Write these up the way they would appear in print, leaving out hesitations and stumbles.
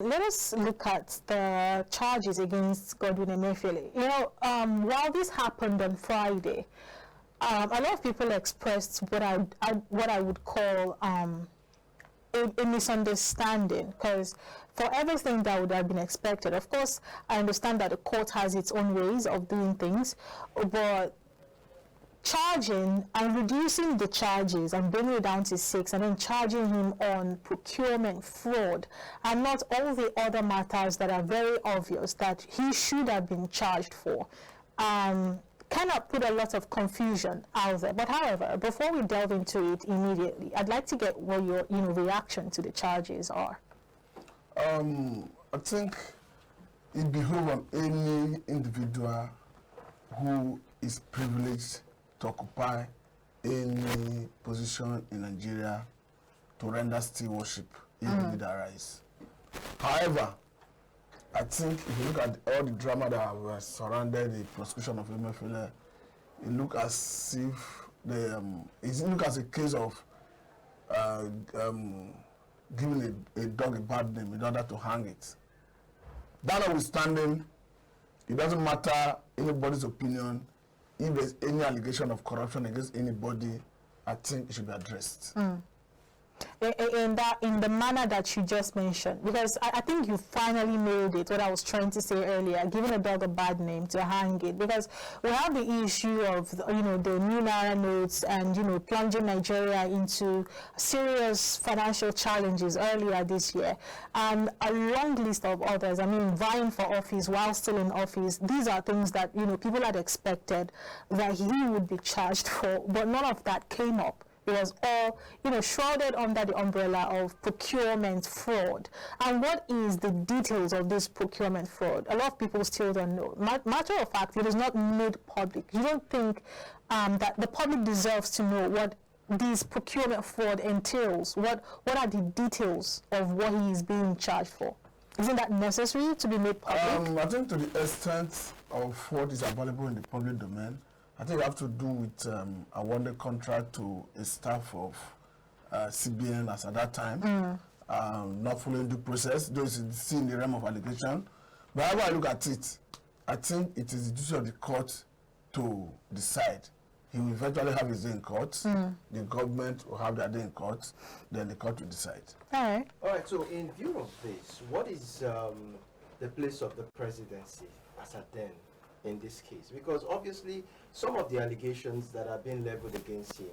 Let us look at the charges against Godwin Emefiele. You know, while this happened on Friday, a lot of people expressed what I would call a misunderstanding, because for everything that would have been expected, of course, I understand that the court has its own ways of doing things, but charging and reducing the charges and bringing it down to 6 and then charging him on procurement fraud and not all the other matters that are very obvious that he should have been charged for, cannot put a lot of confusion out there. But however, before we delve into it immediately, I'd like to get what your reaction to the charges are. I think it behooves on any individual who is privileged to occupy any position in Nigeria to render stewardship if the need arise. However, I think if you look at all the drama that have surrounded the prosecution of Emefiele, it looks as if it looks as a case of giving a dog a bad name in order to hang it. That notwithstanding, it doesn't matter anybody's opinion. If there's any allegation of corruption against anybody, I think it should be addressed. In the manner that you just mentioned, because I think you finally nailed it, what I was trying to say earlier, giving a dog a bad name to hang it, because we have the issue of the new Naira notes and plunging Nigeria into serious financial challenges earlier this year, and a long list of others. I mean, vying for office while still in office. These are things that people had expected that he would be charged for, but none of that came up. It was all, shrouded under the umbrella of procurement fraud. And what is the details of this procurement fraud? A lot of people still don't know. Matter of fact, it is not made public. You don't think that the public deserves to know what this procurement fraud entails? What are the details of what he is being charged for? Isn't that necessary to be made public? I think to the extent of what is available in the public domain, I think we have to do with awarding contract to a staff of CBN as at that time, not following due process, though it's still in the realm of allegation. But however I look at it, I think it is the duty of the court to decide. He will eventually have his day in court, the government will have their day in court, then the court will decide. All right, so in view of this, what is the place of the presidency as at then in this case? Because obviously some of the allegations that are being leveled against him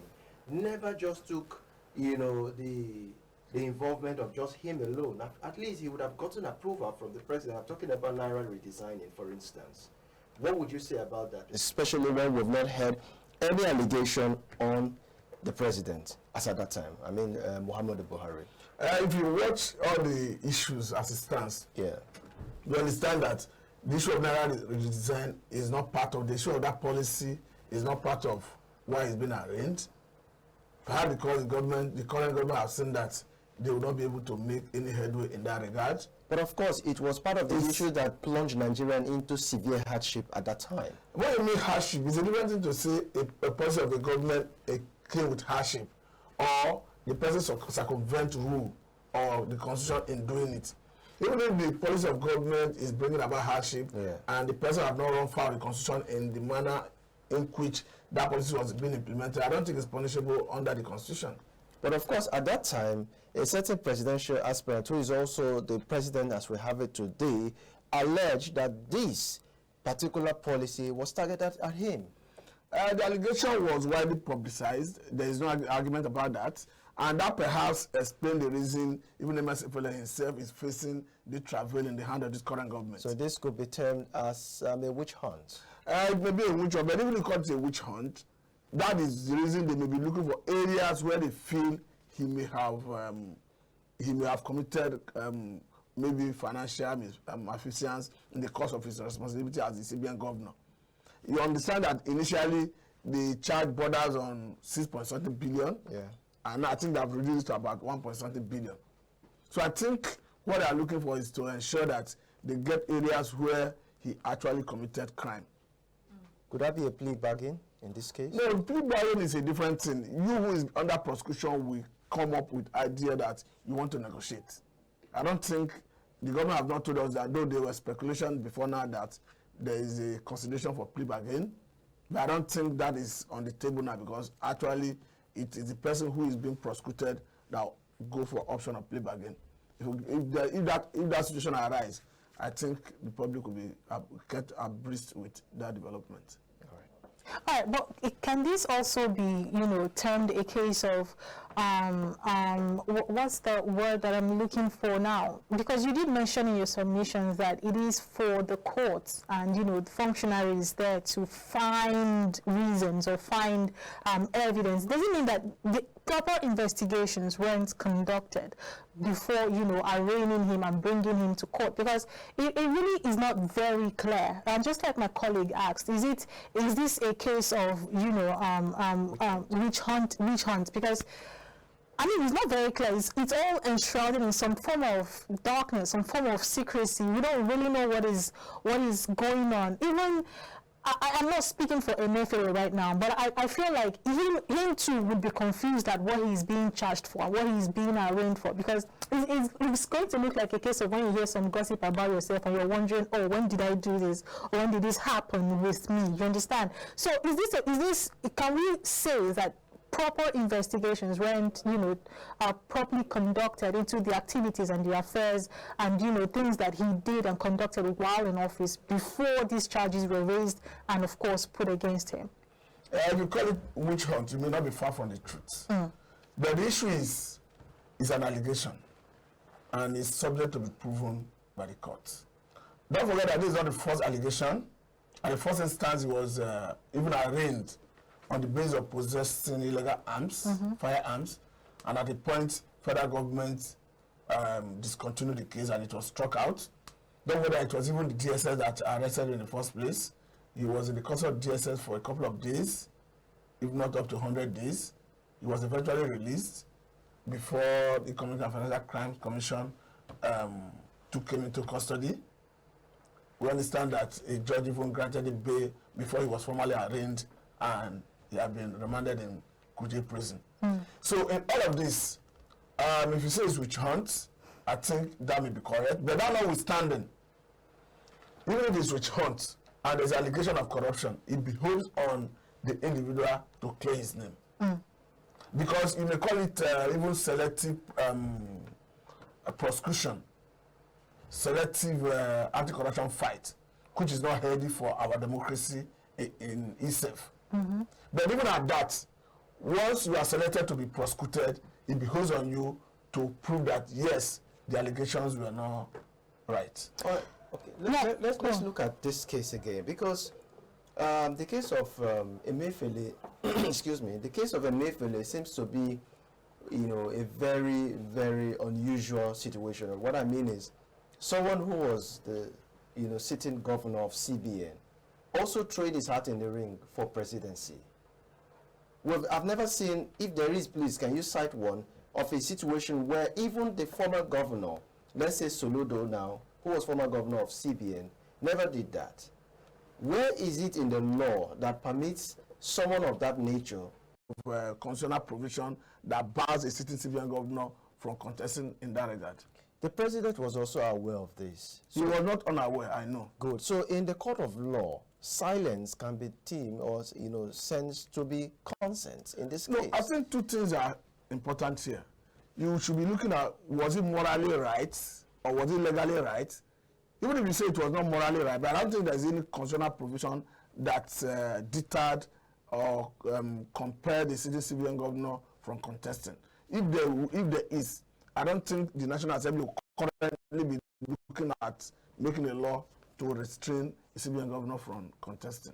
never just took the involvement of just him alone. At least he would have gotten approval from the president. I'm talking about Naira redesigning, for instance. What would you say about that? Especially when we've not heard any allegation on the president as at that time. I mean, Muhammadu Buhari. If you watch all the issues as it stands, you understand that the issue of Naira redesign is not part of the issue of that policy, is not part of why it's been arranged. Perhaps because the current government has seen that they will not be able to make any headway in that regard. But of course, it was part of the issue that plunged Nigerians into severe hardship at that time. When you mean hardship, it's a different thing to say a policy of the government came with hardship, or the person circumvent rule or the constitution in doing it. Even if the policy of government is bringing about hardship and the person have not run foul of the constitution in the manner in which that policy was being implemented, I don't think it's punishable under the constitution. But of course, at that time, a certain presidential aspirant, who is also the president as we have it today, alleged that this particular policy was targeted at him. The allegation was widely publicized. There is no argument about that. And that perhaps explains the reason even Emefiele himself is facing the travail in the hand of this current government. So this could be termed as a witch hunt. It may be a witch hunt, but even if it's a witch hunt, that is the reason they may be looking for areas where they feel he may have committed maybe financial malfeasance in the course of his responsibility as the CBN governor. You understand that initially the charge borders on 6.something billion. And I think they have reduced to about 1.something billion. So I think what they are looking for is to ensure that they get areas where he actually committed crime. Could that be a plea bargain in this case? No, plea bargain is a different thing. You who is under prosecution will come up with idea that you want to negotiate. I don't think the government have not told us that, though there was speculation before now that there is a consideration for plea bargain, but I don't think that is on the table now, because actually it is the person who is being prosecuted that go for option of plea bargain. If that situation arises, I think the public will be kept abreast with that development. All right, but can this also be, termed a case of, what's the word that I'm looking for now? Because you did mention in your submissions that it is for the courts and, the functionaries there to find reasons or find evidence. Doesn't mean that the proper investigations weren't conducted before, arraigning him and bringing him to court, because it really is not very clear. And just like my colleague asked, is this a case of, witch hunt? Because it's not very clear. It's all enshrouded in some form of darkness, some form of secrecy. We don't really know what is going on. Even I'm not speaking for Emefiele right now, but I feel like him too would be confused at what he's being charged for, what he's being arraigned for, because it's going to look like a case of when you hear some gossip about yourself and you're wondering, oh, when did I do this? Or when did this happen with me? You understand? So can we say that proper investigations weren't, properly conducted into the activities and the affairs and, things that he did and conducted while in office before these charges were raised and, of course, put against him? If you call it witch hunt, you may not be far from the truth. But the issue is an allegation, and it's subject to be proven by the courts. Don't forget that this is not the first allegation. At the first instance, he was even arraigned on the basis of possessing illegal arms, firearms, and at the point, federal government discontinued the case and it was struck out. Don't forget that it was even the DSS that arrested him in the first place. He was in the custody of DSS for a couple of days, if not up to 100 days. He was eventually released before the Economic and Financial Crimes Commission took him into custody. We understand that a judge even granted him bail before he was formally arraigned, and he had been remanded in Kuje prison. So in all of this, if you say it's witch hunt, I think that may be correct. But that notwithstanding, even if it's witch hunt and there's allegation of corruption, it behoves on the individual to clear his name. Because you may call it even selective prosecution, selective anti-corruption fight, which is not healthy for our democracy in itself. But even at that, once you are selected to be prosecuted, it behoves on you to prove that, yes, the allegations were not right. All right. Okay. Let's look at this case again, because the case of Emefiele, excuse me, the case of Emefiele seems to be, a very, very unusual situation. And what I mean is, someone who was the, sitting governor of CBN also threw his hat in the ring for presidency. I've never seen, if there is, please, can you cite one of a situation where even the former governor, let's say Soludo now, who was former governor of CBN, never did that. Where is it in the law that permits someone of that nature? Constitutional provision that bars a sitting CBN governor from contesting in that regard. The president was also aware of this. So he was not unaware, I know. Good. So in the court of law, silence can be deemed or sense to be consent in this case. No, I think two things are important here. You should be looking at, was it morally right or was it legally right? Even if you say it was not morally right, but I don't think there's any constitutional provision that deterred or compared the sitting CBN governor from contesting. If there is, I don't think the National Assembly will currently be looking at making a law to restrain the CBN governor from contesting.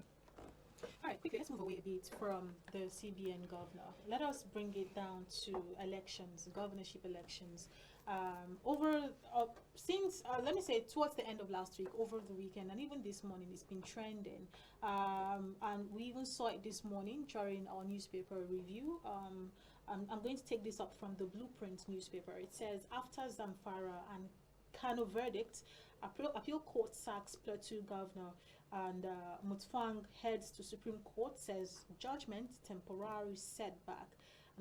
All right, quickly, let's move away a bit from the CBN governor. Let us bring it down to elections, governorship elections. Since, let me say, towards the end of last week, over the weekend, and even this morning, it's been trending. And we even saw it this morning during our newspaper review. I'm going to take this up from the Blueprint newspaper. It says, after Zamfara and Kano verdict, appeal court sacks Plateau governor, and Mutfwang heads to Supreme Court, says judgment temporary setback.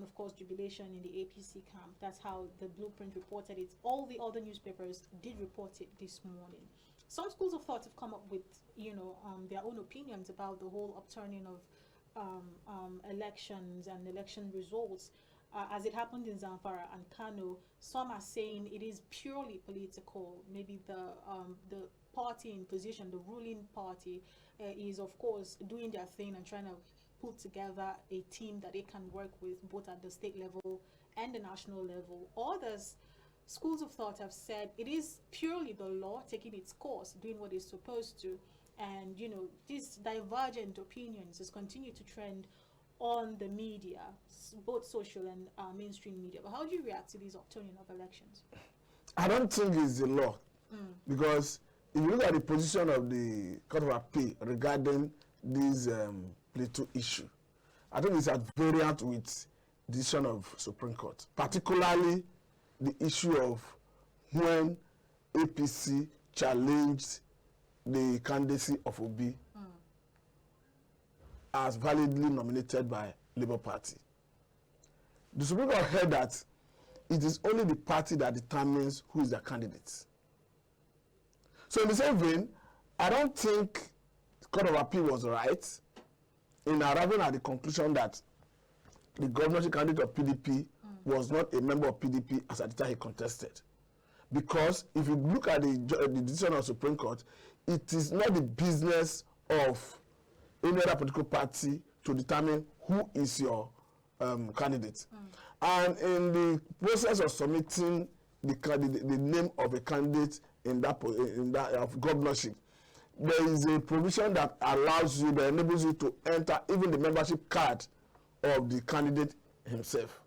and of course jubilation in the APC camp. That's how the Blueprint reported it. All the other newspapers did report it this morning. Some schools of thought have come up with, their own opinions about the whole upturning of elections and election results. As it happened in Zamfara and Kano, some are saying it is purely political. Maybe the party in position, the ruling party, is of course doing their thing and trying to put together a team that they can work with both at the state level and the national level. Others, schools of thought, have said it is purely the law taking its course, doing what it's supposed to. And these divergent opinions has continued to trend on the media, both social and mainstream media. But how do you react to these upturning of elections? I don't think it's the law, because if you look at the position of the Court of Appeal regarding this Plateau issue, I think it's at variant with the decision of Supreme Court, particularly the issue of when APC challenged the candidacy of Obi as validly nominated by Labour Party. The Supreme Court held that it is only the party that determines who is their candidate. So in the same vein, I don't think the Court of Appeal was right in arriving at the conclusion that the governorship candidate of PDP was not a member of PDP as at the time he contested. Because if you look at the decision of the Supreme Court, it is not the business of any other political party to determine who is your candidate. And in the process of submitting the name of a candidate in that governorship, there is a provision that allows you, that enables you to enter even the membership card of the candidate himself.